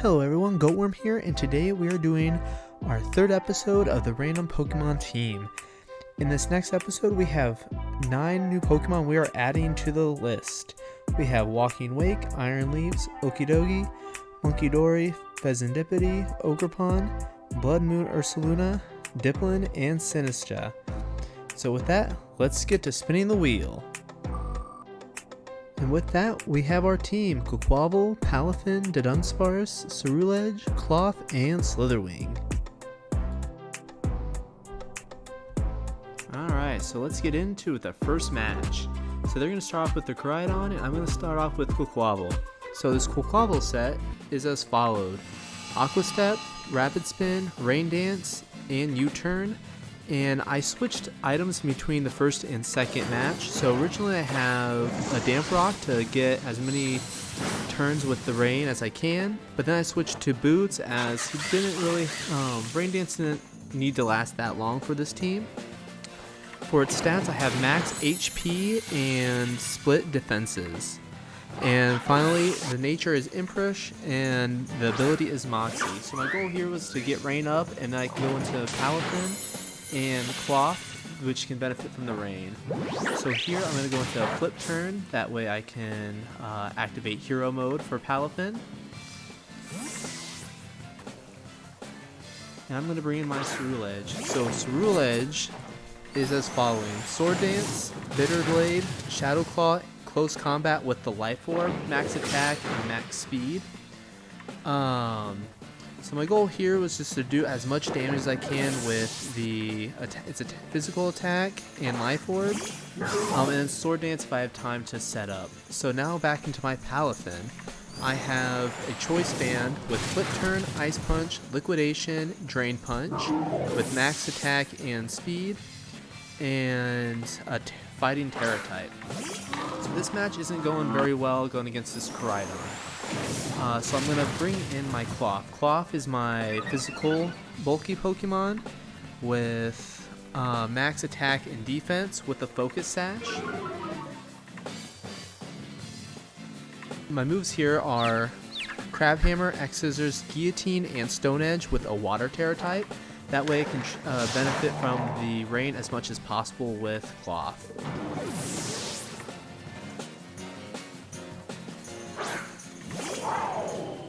Hello everyone, Goatworm here, and today we are doing our third episode of the Random Pokemon team. In this next episode, we have 9 new Pokemon we are adding to the list. We have Walking Wake, Iron Leaves, Okidogi, Munkidori, Pheasantipity, Ogerpon, Blood Moon Ursaluna, Dipplin, and Sinistra. So with that, let's get to spinning the wheel. And with that, we have our team: Quaquaval, Palafin, Dunsparce, Cerulege, Cloth, and Slitherwing. Alright, so let's get into the first match. So they're going to start off with the Koraidon, and I'm going to start off with Quaquaval. So this Quaquaval set is as followed: Aqua Step, Rapid Spin, Rain Dance, and U-Turn. And I switched items between the first and second match. So originally I have a Damp Rock to get as many turns with the rain as I can, but then I switched to Boots as he didn't really, Rain Dance didn't need to last that long for this team. For its stats, I have max HP and split defenses. And finally, the nature is Impish, and the ability is Moxie. So my goal here was to get Rain up, and then I can go into Palafin and Cloth, which can benefit from the rain. So here I'm going to go into a flip turn, that way I can activate hero mode for Palafin. And I'm going to bring in my Cerulege. So Cerulege is as following: Sword Dance, Bitter Blade, Shadow Claw, Close Combat with the Life Orb, Max Attack, and Max Speed. So my goal here was just to do as much damage as I can with the it's a physical attack and Life Orb, and then Sword Dance if I have time to set up. So now back into my Palafin. I have a Choice Band with Flip Turn, Ice Punch, Liquidation, Drain Punch with max attack and speed, and a Fighting Terra type. So this match isn't going very well going against this Koraidon. So I'm going to bring in my Cloth. Cloth is my physical bulky Pokemon with max attack and defense with the Focus Sash. My moves here are Crab Hammer, X Scissors, Guillotine, and Stone Edge with a Water Terra type. That way I can benefit from the rain as much as possible with Cloth.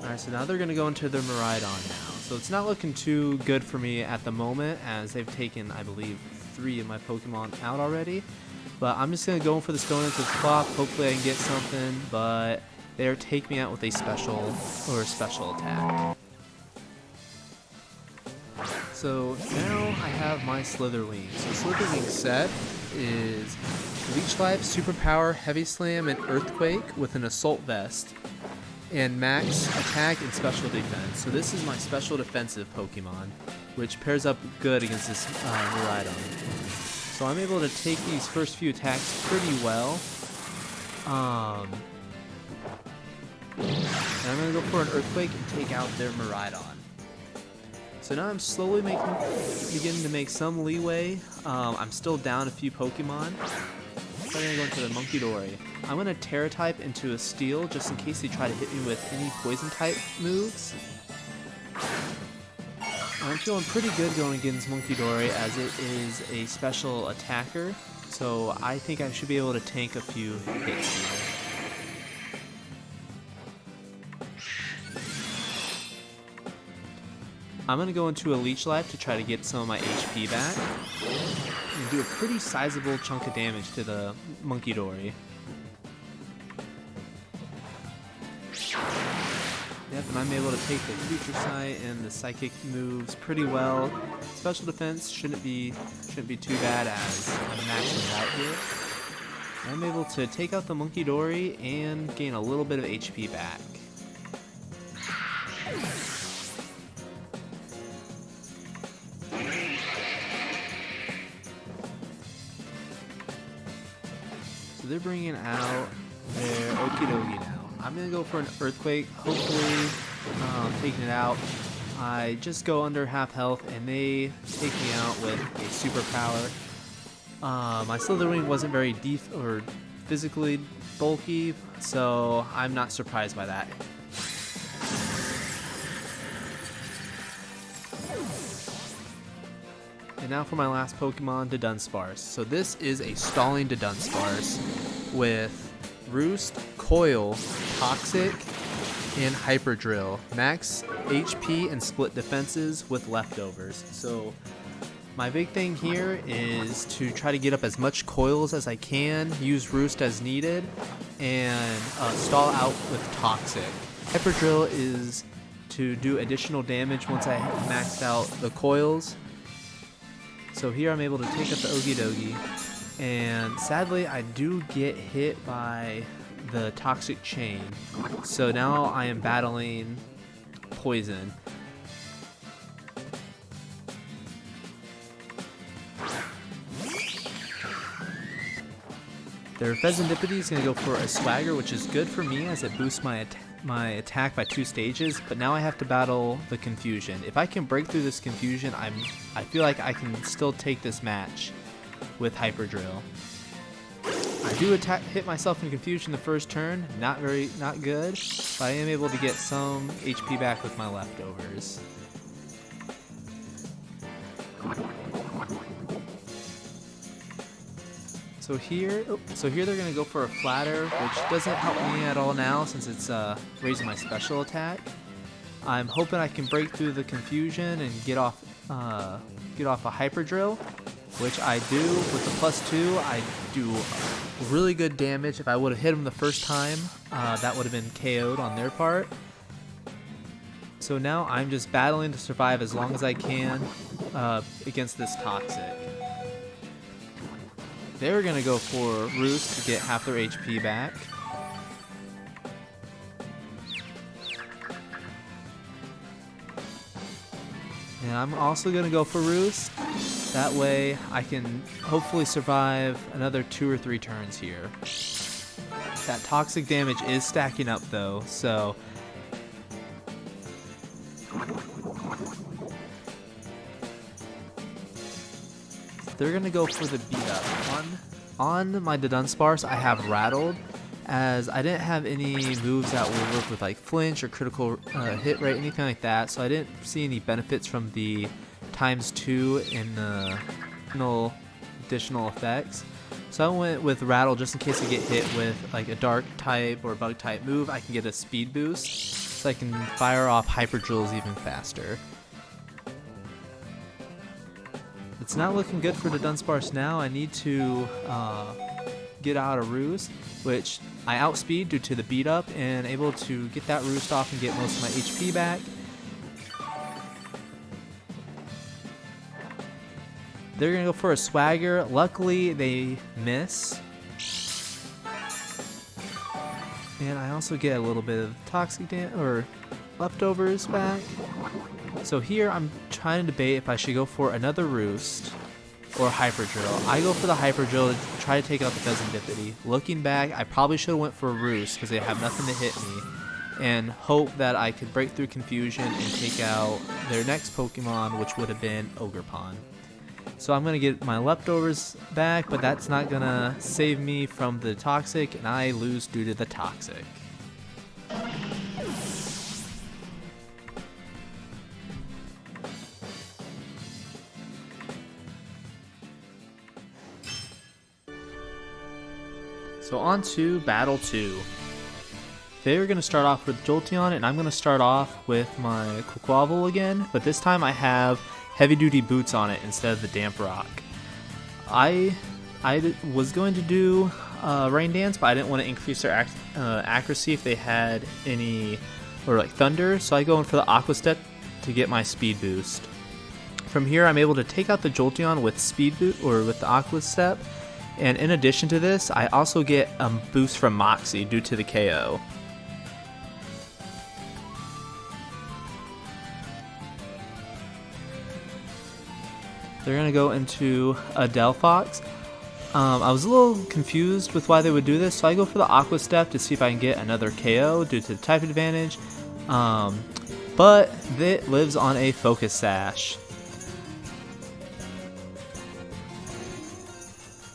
Alright, so now they're going to go into their Miraidon now. So it's not looking too good for me at the moment, as they've taken, I believe, 3 of my Pokemon out already. But I'm just going to go for the Stone Edge with Cloth. Hopefully I can get something, but they're taking me out with a special attack. So now I have my Slitherwing. So Slitherwing set is Leech Life, Superpower, Heavy Slam, and Earthquake with an Assault Vest, and max attack and special defense. So this is my special defensive Pokemon, which pairs up good against this Miraidon. So I'm able to take these first few attacks pretty well. And I'm going to go for an Earthquake and take out their Miraidon. So now I'm slowly beginning to make some leeway. I'm still down a few Pokemon. So I'm going to go into the Munkidori. I'm going to Terra type into a Steel just in case they try to hit me with any Poison type moves. I'm feeling pretty good going against Munkidori as it is a special attacker. So I think I should be able to tank a few hits here. I'm going to go into a Leech Life to try to get some of my HP back and do a pretty sizable chunk of damage to the Munkidori. Yep, and I'm able to take the Future Sight and the Psychic moves pretty well. Special defense shouldn't be too bad as I'm maxing out here. I'm able to take out the Munkidori and gain a little bit of HP back. So they're bringing out their Okidogi now. I'm going to go for an Earthquake, hopefully taking it out. I just go under half health and they take me out with a superpower. My Slitherwing wasn't very physically bulky, so I'm not surprised by that. And now for my last Pokemon, Dunsparce. So this is a stalling Dunsparce with Roost, Coil, Toxic, and Hyper Drill. Max HP and split defenses with leftovers. So my big thing here is to try to get up as much coils as I can, use Roost as needed, and stall out with Toxic. Hyper Drill is to do additional damage once I maxed out the coils. So here I'm able to take up the Okidogi, and sadly I do get hit by the Toxic Chain. So now I am battling Poison. Their Pheasantipity is going to go for a Swagger, which is good for me as it boosts my attack by 2 stages, but now I have to battle the Confusion. If I can break through this Confusion, I feel like I can still take this match with Hyper Drill. I do hit myself in Confusion the first turn, not good, but I am able to get some HP back with my leftovers. So here they're going to go for a Flatter, which doesn't help me at all now since it's raising my special attack. I'm hoping I can break through the Confusion and get off a Hyper Drill, which I do. With the +2, I do really good damage. If I would have hit them the first time, that would have been KO'd on their part. So now I'm just battling to survive as long as I can against this Toxic. They're going to go for Roost to get half their HP back. And I'm also going to go for Roost. That way I can hopefully survive another 2 or 3 turns here. That Toxic damage is stacking up though, so they're going to go for the beat up. On my Dunsparce, I have Rattled, as I didn't have any moves that would work with like flinch or critical hit rate, anything like that, so I didn't see any benefits from the ×2 in the additional effects. So I went with Rattle just in case I get hit with like a Dark type or Bug type move, I can get a speed boost, so I can fire off Hyper Drills even faster. It's not looking good for the Dunsparce now. I need to get out a Roost, which I outspeed due to the beat up, and able to get that Roost off and get most of my HP back. They're going to go for a Swagger. Luckily, they miss. And I also get a little bit of Toxic or leftovers back. So here I'm trying to debate if I should go for another Roost or Hyper Drill. I go for the Hyper Drill to try to take out the Pheasantipity. Looking back, I probably should have went for a Roost because they have nothing to hit me, and hope that I could break through Confusion and take out their next Pokemon, which would have been Ogerpon. So I'm going to get my leftovers back, but that's not going to save me from the Toxic, and I lose due to the Toxic. So on to Battle 2. They're going to start off with Jolteon, and I'm going to start off with my Quaquaval again, but this time I have heavy duty boots on it instead of the damp rock. I was going to do Rain Dance, but I didn't want to increase their accuracy if they had any, or like Thunder, so I go in for the Aqua Step to get my speed boost. From here I'm able to take out the Jolteon with speed boot or with the Aqua Step, and in addition to this I also get a boost from Moxie due to the KO. They're going to go into a Delphox. I was a little confused with why they would do this, so I go for the Aqua Step to see if I can get another KO due to the type advantage, but it lives on a Focus Sash.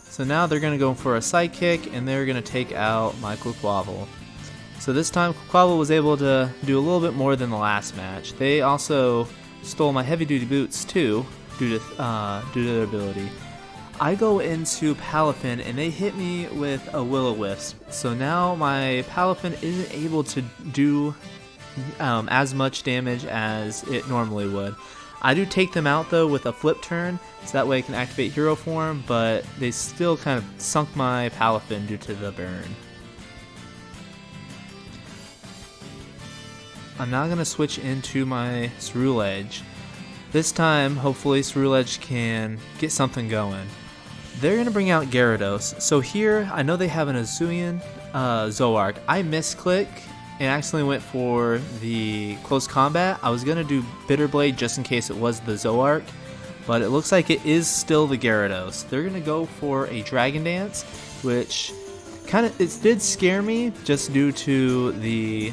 So now they're going to go for a Psychic, and they're going to take out my Quaquaval. So this time Quaquaval was able to do a little bit more than the last match. They also stole my heavy duty boots too, due to their ability. I go into Palafin and they hit me with a Will-O-Wisp. So now my Palafin isn't able to do as much damage as it normally would. I do take them out though with a flip turn, so that way I can activate hero form, but they still kind of sunk my Palafin due to the burn. I'm now going to switch into my Ceruledge. This time, hopefully Ceruledge can get something going. They're going to bring out Gyarados. So here, I know they have an Azuian Zoroark. I misclick and accidentally went for the close combat. I was going to do Bitter Blade just in case it was the Zoroark, but it looks like it is still the Gyarados. They're going to go for a Dragon Dance, which it did scare me just due to the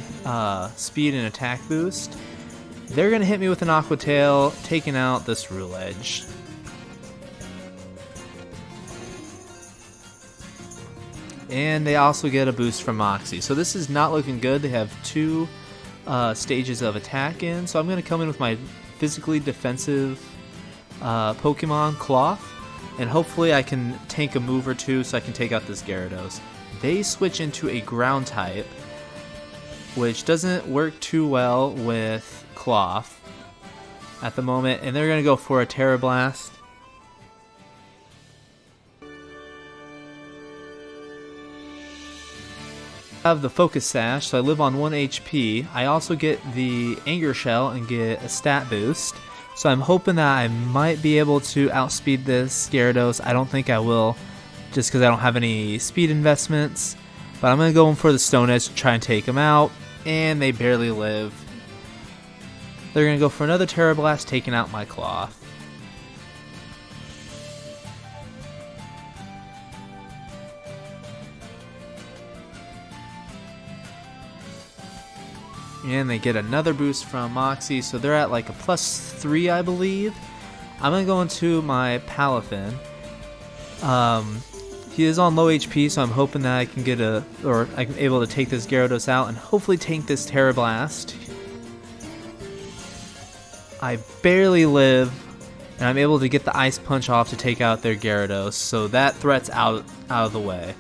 speed and attack boost. They're going to hit me with an Aqua Tail, taking out this Ceruledge. And they also get a boost from Moxie. So this is not looking good. They have two stages of attack in. So I'm going to come in with my physically defensive Pokemon, Cloth. And hopefully I can tank a move or two so I can take out this Gyarados. They switch into a ground type, which doesn't work too well with Cloth at the moment. And they're going to go for a Terra Blast. I have the Focus Sash, so I live on 1 HP. I also get the Anger Shell and get a stat boost. So I'm hoping that I might be able to outspeed this Gyarados. I don't think I will, just because I don't have any speed investments. But I'm going to go in for the Stone Edge to try and take him out, and they barely live. They're going to go for another Terra Blast, taking out my Cloth. And they get another boost from Moxie, so they're at like a +3, I believe. I'm going to go into my Palafin. He is on low HP, so I'm hoping that I can I'm able to take this Gyarados out and hopefully tank this Terra Blast. I barely live, and I'm able to get the Ice Punch off to take out their Gyarados, so that threat's out of the way.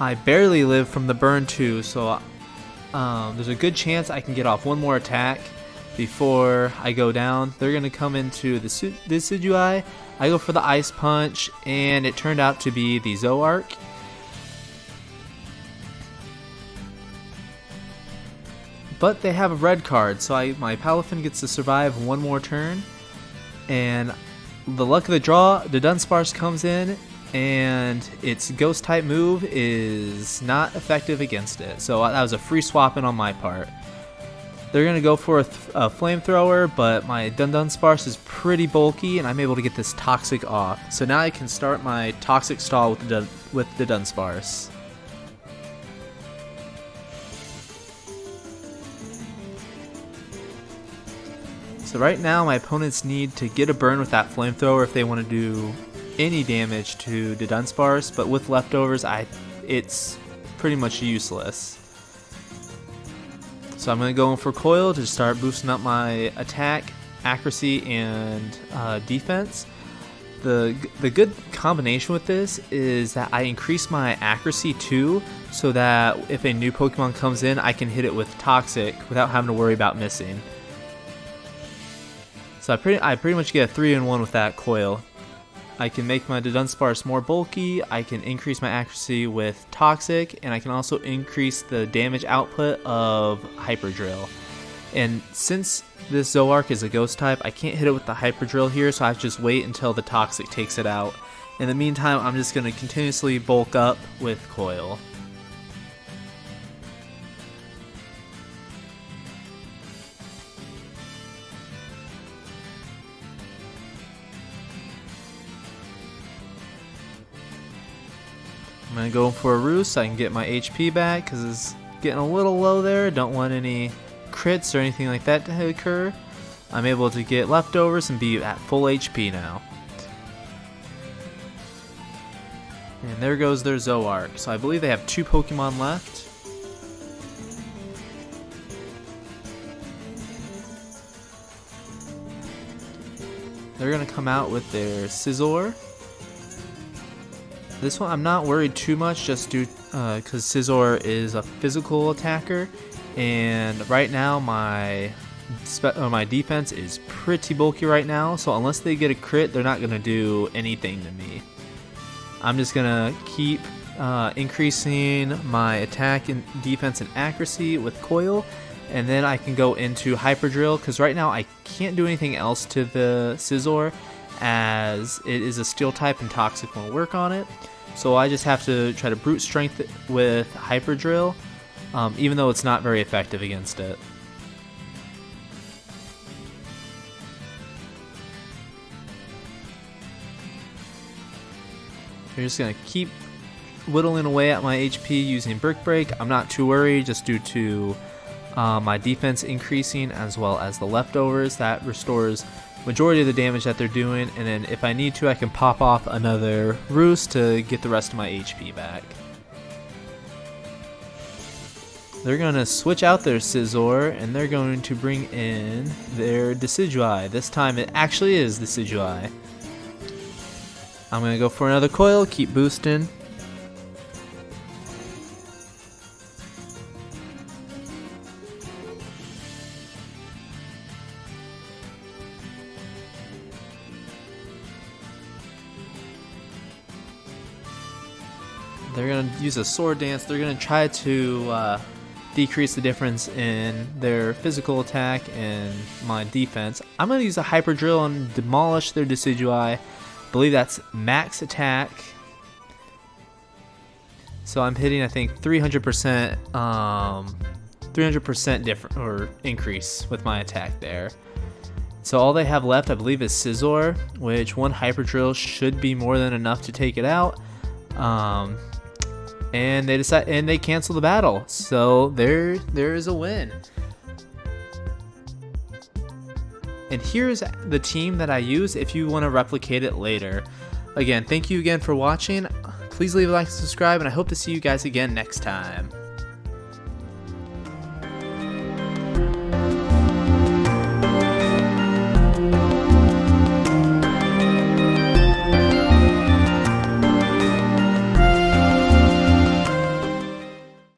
I barely live from the burn too, so there's a good chance I can get off one more attack before I go down. They're going to come into the Decidueye. I go for the Ice Punch, and it turned out to be the Zoroark. But they have a red card, so my Palafin gets to survive one more turn. And the luck of the draw, the Dunsparce comes in, and its ghost type move is not effective against it. So that was a free swap in on my part. They're going to go for a flamethrower, but my Dunsparce is pretty bulky, and I'm able to get this Toxic off. So now I can start my Toxic stall with the Dunsparce. So right now my opponents need to get a burn with that flamethrower if they want to do any damage to the Dunsparce, but with leftovers it's pretty much useless. So I'm going to go in for Coil to start boosting up my attack, accuracy, and defense. The good combination with this is that I increase my accuracy too, so that if a new Pokemon comes in, I can hit it with Toxic without having to worry about missing. So I pretty much get a 3-in-1 with that Coil. I can make my Dunsparce more bulky, I can increase my accuracy with Toxic, and I can also increase the damage output of Hyper Drill. And since this Zoroark is a ghost type, I can't hit it with the Hyper Drill here, so I have to just wait until the Toxic takes it out. In the meantime, I'm just going to continuously bulk up with Coil. I'm going to go for a Roost so I can get my HP back, because it's getting a little low there. Don't want any crits or anything like that to occur. I'm able to get leftovers and be at full HP now. And there goes their Zooark. So I believe they have 2 Pokemon left. They're going to come out with their Scizor. This one I'm not worried too much, just due because Scizor is a physical attacker, and right now my defense is pretty bulky right now. So unless they get a crit, they're not going to do anything to me. I'm just going to keep increasing my attack and defense and accuracy with Coil, and then I can go into Hyper Drill, because right now I can't do anything else to the Scizor as it is a Steel type and Toxic won't work on it. So I just have to try to Brute Strength it with Hyper Drill, even though it's not very effective against it. We're just going to keep whittling away at my HP using Brick Break. I'm not too worried, just due to my defense increasing as well as the leftovers. That restores majority of the damage that they're doing, and then if I need to, I can pop off another Roost to get the rest of my HP back. They're going to switch out their Scizor, and they're going to bring in their Decidueye. This time it actually is Decidueye. I'm going to go for another Coil, keep boosting. They're going to use a Sword Dance. They're going to try to decrease the difference in their physical attack and my defense. I'm going to use a Hyper Drill and demolish their Decidueye. I believe that's max attack. So I'm hitting, I think, 300% 300% different or increase with my attack there. So all they have left, I believe, is Scizor, which one Hyper Drill should be more than enough to take it out. And they cancel the battle. So there is a win. And here's the team that I use if you want to replicate it later. Again, thank you again for watching. Please leave a like and subscribe, and I hope to see you guys again next time.